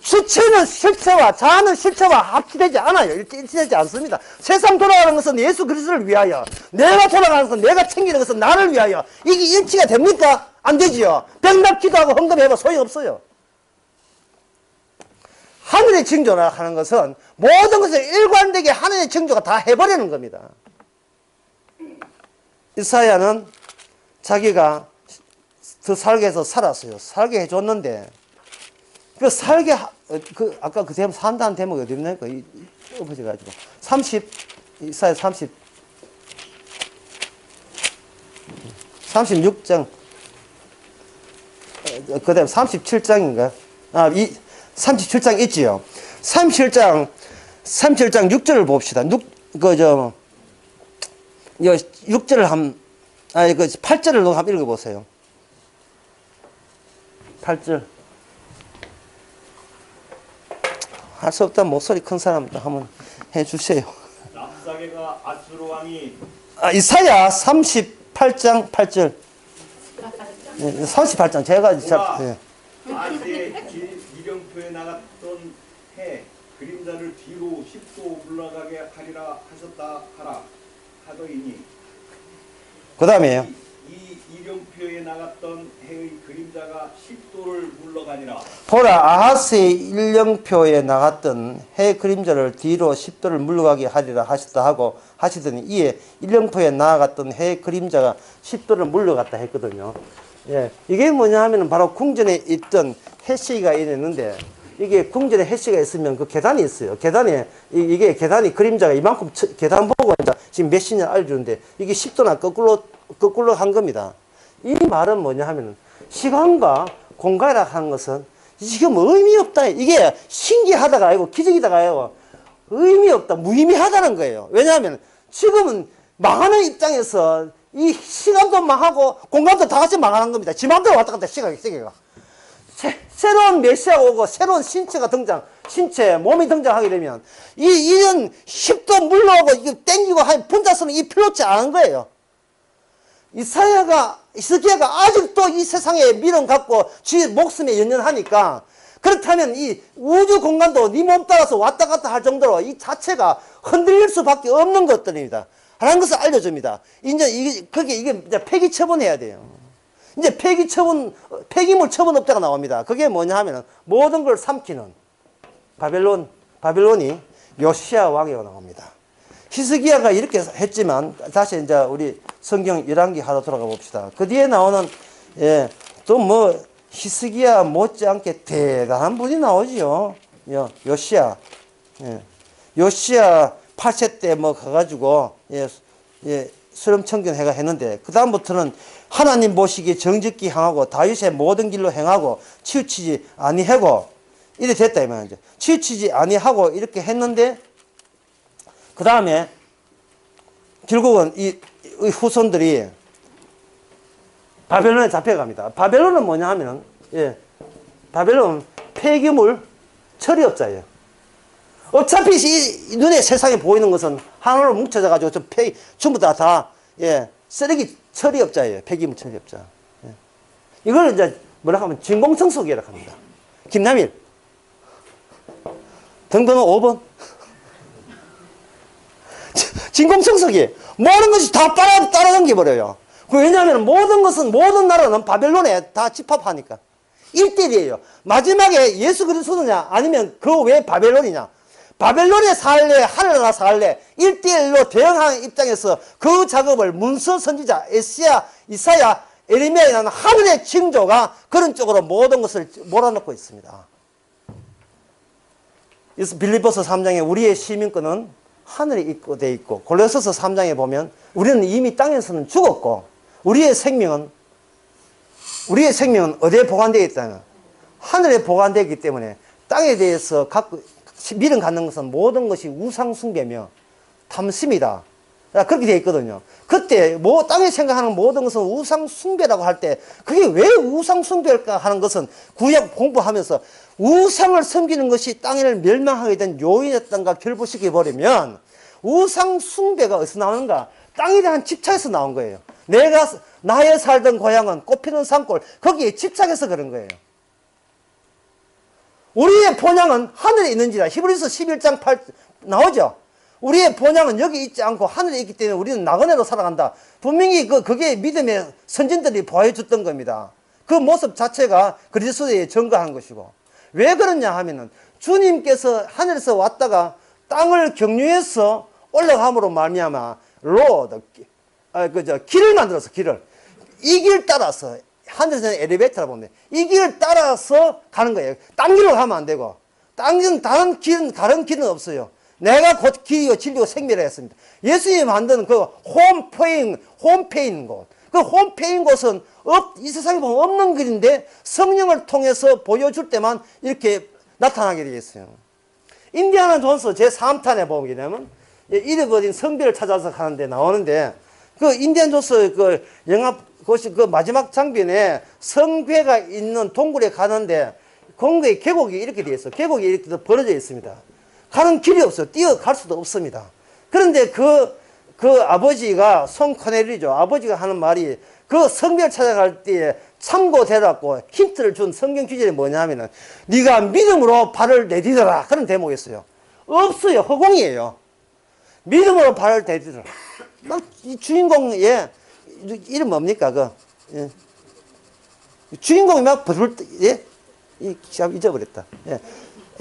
주체는 실체와 자아는 실체와 합치되지 않아요. 일치되지 않습니다. 세상 돌아가는 것은 예수 그리스도를 위하여, 내가 돌아가는 것은 내가 챙기는 것은 나를 위하여. 이게 일치가 됩니까? 안 되지요. 백날 기도하고 헌금해봐 소용없어요. 하늘의 징조라 하는 것은 모든 것을 일관되게 하늘의 징조가 다 해버리는 겁니다. 이사야는 자기가 더 살게 해서 살았어요. 살게 해줬는데 아까 그 대목, 산다는 대목이 어디 있나요? 엎어져가지고. 이사야 36장. 그 다음 37장인가? 37장 있지요. 37장 6절을 봅시다. 6절을 8절을 한번 읽어보세요. 8절. 할 수 없다. 목소리 큰 사람들 한번 해주세요. 랍사게가 아수르 왕이 이사야 38장 8절. 38장 제가 아스의 이령표에 나갔던 해 그림자를 뒤로 10도 물러가게 하리라 하셨다 하라 하더이니. 그 다음에요. 이 이령표에 나갔던 해의 그림자가 10도를 물러가니라. 보라, 아하스의 일령표에 나갔던 해 그림자를 뒤로 10도를 물러가게 하리라 하셨다 하고 하시더니 이에 일령표에 나갔던 해 그림자가 10도를 물러갔다 했거든요. 예, 이게 뭐냐 하면은 바로 궁전에 있던 해시가 있는데, 이게 궁전에 해시가 있으면 그 계단이 있어요. 계단에, 이게 계단이 그림자가 이만큼 계단 보고 이제 지금 몇 시냐 알려주는데 이게 10도나 거꾸로 한 겁니다. 이 말은 뭐냐 하면은 시간과 공간이라 하는 것은 지금 의미 없다. 이게 신기하다가 아니고 기적이다가 아니고 의미 없다. 무의미하다는 거예요. 왜냐하면 지금은 망하는 입장에서 이 시간도 망하고 공간도 다 같이 망하는 겁니다. 지 맘대로 왔다 갔다 세계가. 새로운 메시아가 오고 새로운 신체가 몸이 등장하게 되면 이런 10도 물러오고 이거 땡기고 분자선은 이 필요치 않은 거예요. 이스기야가 아직도 이 세상에 미련 갖고 지 목숨에 연연하니까, 그렇다면 이 우주 공간도 네 몸 따라서 왔다 갔다 할 정도로 이 자체가 흔들릴 수밖에 없는 것들입니다. 하는 것을 알려줍니다. 이제 이게 이제 폐기 처분해야 돼요. 이제 폐기물 처분업자가 나옵니다. 그게 뭐냐 하면은 모든 걸 삼키는 바벨론이 요시야 왕이가 나옵니다. 히스기야가 이렇게 했지만, 다시 이제 우리 성경 열왕기 하러 돌아가 봅시다. 그 뒤에 나오는, 예, 또 뭐, 히스기야 못지않게 대단한 분이 나오지요. 요시야. 예. 요시야 8세 때 뭐 가가지고, 수렴청견회가 했는데, 그다음부터는 하나님 보시기에 정직히 향하고 다윗의 모든 길로 행하고 치우치지 아니하고, 이래 됐다, 이 말이죠. 치우치지 아니하고 이렇게 했는데, 그 다음에 결국은 이 후손들이 바벨론에 잡혀갑니다. 바벨론은 뭐냐 하면, 바벨론은 폐기물 처리업자예요. 어차피 이 눈에 세상에 보이는 것은 하나로 뭉쳐져 가지고 전부 다 쓰레기 처리업자예요. 폐기물 처리업자. 이걸 이제 뭐라 하면 진공청소기라고 합니다. 김남일 등번호 5번. 진공청소기 모든 것이 다 따라당겨버려요. 왜냐하면 모든 나라는 바벨론에 다 집합하니까 1대1이에요. 마지막에 예수 그리스도냐 아니면 그 외 바벨론이냐, 바벨론에 살래 하늘나라 살래 1대1로 대응하는 입장에서 그 작업을 문서 선지자 에스야, 이사야, 에레미야라는 하늘의 징조가 그런 쪽으로 모든 것을 몰아넣고 있습니다. 그래서 빌립보서 3장에 우리의 시민권은 하늘에 있고 돼 있고, 골로새서 3장에 보면 우리는 이미 땅에서는 죽었고 우리의 생명은 어디에 보관되어 있다면 하늘에 보관되어 있기 때문에 땅에 대해서 미련 갖는 것은 모든 것이 우상 숭배며 탐심이다. 그렇게 되어 있거든요. 그때 땅에 생각하는 모든 것은 우상 숭배라고 할 때, 그게 왜 우상 숭배일까 하는 것은 구약 공부하면서 우상을 섬기는 것이 땅을 멸망하게 된 요인이었던가 결부시켜 버리면, 우상 숭배가 어디서 나오는가? 땅에 대한 집착에서 나온 거예요. 나의 살던 고향은 꽃피는 산골, 거기에 집착해서 그런 거예요. 우리의 본향은 하늘에 있는지라. 히브리서 11장 8 나오죠. 우리의 본향은 여기 있지 않고 하늘에 있기 때문에 우리는 나그네로 살아간다. 분명히 그게 믿음의 선진들이 보여줬던 겁니다. 그 모습 자체가 그리스도에 증거한 것이고, 왜 그러냐 하면은 주님께서 하늘에서 왔다가 땅을 경유해서 올라감으로 말미암아 길을 만들어서 이 길 따라서, 하늘에서는 엘리베이터라 보면 이 길을 따라서 가는 거예요. 딴 길로 가면 안 되고, 다른 길은 없어요. 내가 곧 길이요 진리요 생명이라 했습니다. 예수님이 만드는 그 홈페인 곳, 그 홈페인 곳은 이 세상에 보면 없는 길인데 성령을 통해서 보여줄 때만 이렇게 나타나게 되겠어요. 인디아나 존스 제3탄에 보게 되면 잃어버린 성비를 찾아서 가는데 나오는데, 그 인디아나 존스 그 영화 그것이 그 마지막 장면에 성괴가 있는 동굴에 가는데 공구의 계곡이 이렇게 되어 있어. 계곡이 이렇게 벌어져 있습니다. 가는 길이 없어요. 뛰어갈 수도 없습니다. 그런데 그 아버지가 송 코넬리죠. 아버지가 하는 말이, 그 성벽을 찾아갈 때에 참고되라고 힌트를 준 성경 구절이 뭐냐면은 네가 믿음으로 발을 내디뎌라, 그런 대목이었어요. 없어요. 허공이에요. 믿음으로 발을 내디뎌라. 막 이 주인공의 이름 뭡니까? 예. 주인공이 막 예? 잊어버렸다. 예.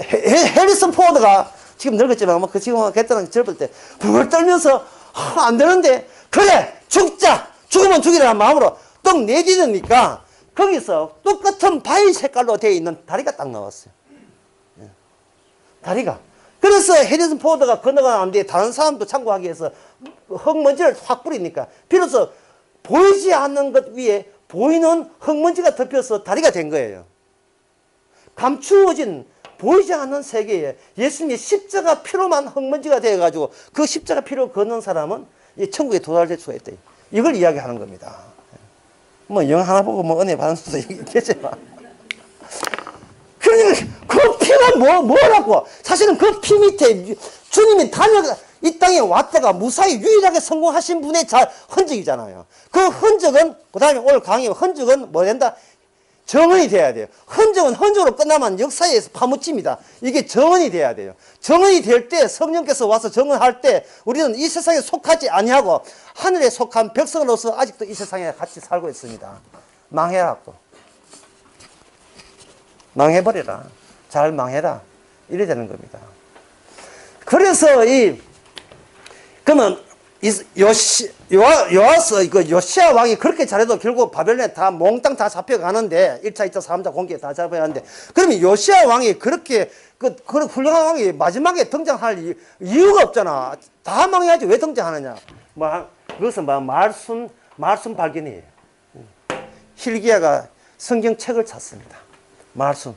해리슨 포드가 지금 늙었지만 아마 그 지금 그때는 젊을 때 불 떨면서 안 되는데 그래 죽자 죽으면 죽이라는 마음으로 떡 내딛으니까 거기서 똑같은 바위 색깔로 되어 있는 다리가 딱 나왔어요. 예. 다리가. 그래서 해리슨 포드가 건너가는 뒤에 다른 사람도 참고하기 위해서 흙먼지를 확 뿌리니까 비로소 보이지 않는 것 위에 보이는 흙먼지가 덮여서 다리가 된 거예요. 감추어진 보이지 않는 세계에 예수님의 십자가 피로만 흙먼지가 되어가지고 그 십자가 피로 걷는 사람은 천국에 도달될 수가 있다. 이걸 이야기하는 겁니다. 뭐 영화 하나 보고 뭐 은혜 받는 수도 있겠지만 그러니까 그 피가 뭐라고 사실은 그 피 밑에 주님이 이 땅에 왔다가 무사히 유일하게 성공하신 분의 흔적이잖아요. 그 흔적은 그 다음에 오늘 강의 흔적은 뭐 된다? 정언이 돼야 돼요. 흔적은 흔적으로 끝나면 역사에서 파묻힙니다. 이게 정언이 돼야 돼요. 정언이 될 때 성령께서 와서 정언할 때 우리는 이 세상에 속하지 아니하고 하늘에 속한 백성으로서 아직도 이 세상에 같이 살고 있습니다. 망해라고. 망해버려라. 잘 망해라. 이래 되는 겁니다. 그래서 그러면 요시야 왕이 그렇게 잘해도 결국 바벨론에 다 몽땅 다 잡혀가는데 1차, 2차, 3차 공기에 다 잡혀가는데 그러면 요시야 왕이 그렇게 그 훌륭한 왕이 마지막에 등장할 이유가 없잖아. 다 망해야지 왜 등장하느냐. 그것은 말씀 발견이에요. hil기야가 성경책을 찾습니다. 말씀.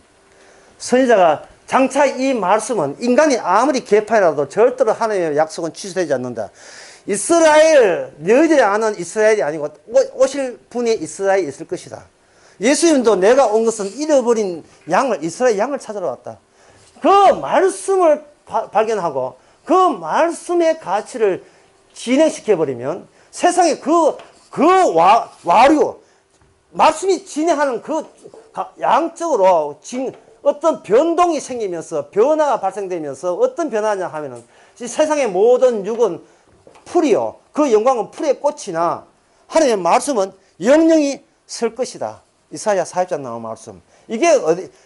선지자가 장차 이 말씀은 인간이 아무리 개파이라도 절대로 하나님의 약속은 취소되지 않는다. 이스라엘, 너희들이 아는 이스라엘이 아니고 오실 분이 이스라엘이 있을 것이다. 예수님도 내가 온 것은 잃어버린 이스라엘 양을 찾으러 왔다. 그 말씀을 발견하고 그 말씀의 가치를 진행시켜버리면 세상에 와류, 말씀이 진행하는 그 양적으로 어떤 변동이 생기면서 변화가 발생되면서 어떤 변화냐 하면은 세상의 모든 육은 풀이요. 그 영광은 풀의 꽃이나 하나님의 말씀은 영영이 설 것이다. 이사야 40장 나온 말씀. 이게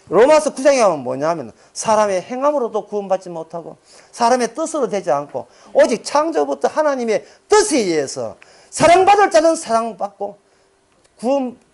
로마서 9장에 가면 뭐냐면 사람의 행함으로도 구원받지 못하고 사람의 뜻으로 되지 않고 오직 창조부터 하나님의 뜻에 의해서 사랑받을 자는 사랑받고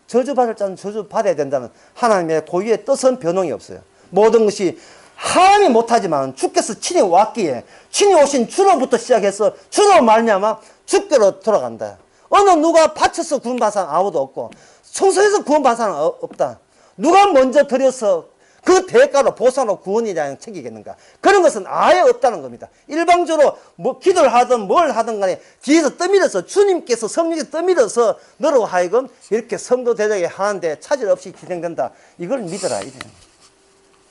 저주받을 자는 저주받아야 된다는 하나님의 고유의 뜻은 변동이 없어요. 모든 것이 하나님이 못하지만 주께서 친히 왔기에 친히 오신 주로부터 시작해서 주로 말미암아 주께로 돌아간다. 어느 누가 바쳐서 구원받은 사람 아무도 없고 성소에서 구원받은 사람 없다. 누가 먼저 드려서 그 대가로 보상으로 구원이라는 챙기겠는가. 그런 것은 아예 없다는 겁니다. 일방적으로 뭐 기도를 하든 뭘 하든 간에 뒤에서 떠밀어서 주님께서 성령께서 떠밀어서 너로 하여금 이렇게 성도 되게 하는데 차질 없이 진행된다. 이걸 믿어라. 이래.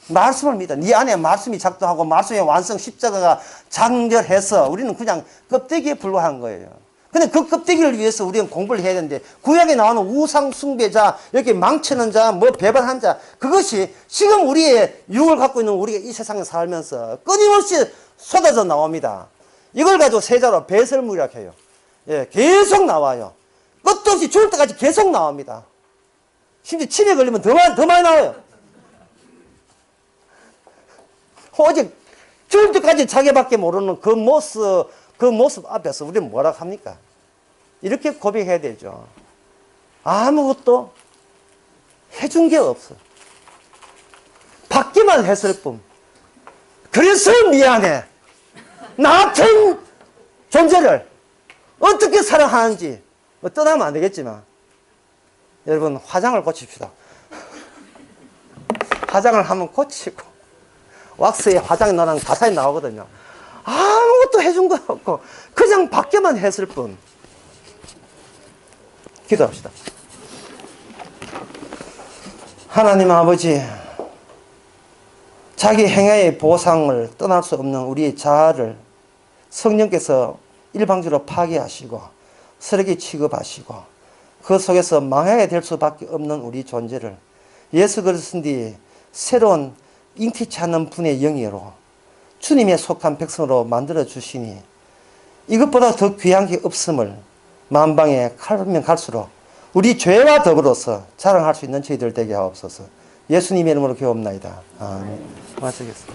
말씀을 믿어. 네 안에 말씀이 작동하고 말씀의 완성 십자가가 장렬해서 우리는 그냥 껍데기에 불과한 거예요. 근데 그 껍데기를 위해서 우리는 공부를 해야 되는데 구약에 나오는 우상 숭배자, 이렇게 망치는 자, 뭐 배반한 자, 그것이 지금 우리의 육을 갖고 있는 우리가 이 세상에 살면서 끊임없이 쏟아져 나옵니다. 이걸 가지고 세자로 배설물이라고 해요. 예, 계속 나와요. 끝도 없이 죽을 때까지 계속 나옵니다. 심지어 침에 걸리면 더 많이 나와요. 오직 죽을 때까지 자기밖에 모르는 그 모습 앞에서 우리는 뭐라고 합니까? 이렇게 고백해야 되죠. 아무것도 해준 게 없어. 받기만 했을 뿐. 그래서 미안해. 나 같은 존재를 어떻게 사랑하는지 떠나면 안 되겠지만 여러분 화장을 고칩시다. 화장을 하면 고치고 왁스에 화장이 나는 가사에 나오거든요. 아무것도 해준 거 없고 그냥 받기만 했을 뿐. 기도합시다. 하나님 아버지, 자기 행위의 보상을 떠날 수 없는 우리의 자아를 성령께서 일방적으로 파괴하시고 쓰레기 취급하시고 그 속에서 망하게 될 수밖에 없는 우리 존재를 예수 그리스도의 새로운 잉태치 않는 분의 영예로 주님의 속한 백성으로 만들어 주시니 이것보다 더 귀한 게 없음을 만방에 가면 갈수록 우리 죄와 더불어서 자랑할 수 있는 저희들 되게 하옵소서. 예수님의 이름으로 기도합나이다. 아멘. 마치겠습니다.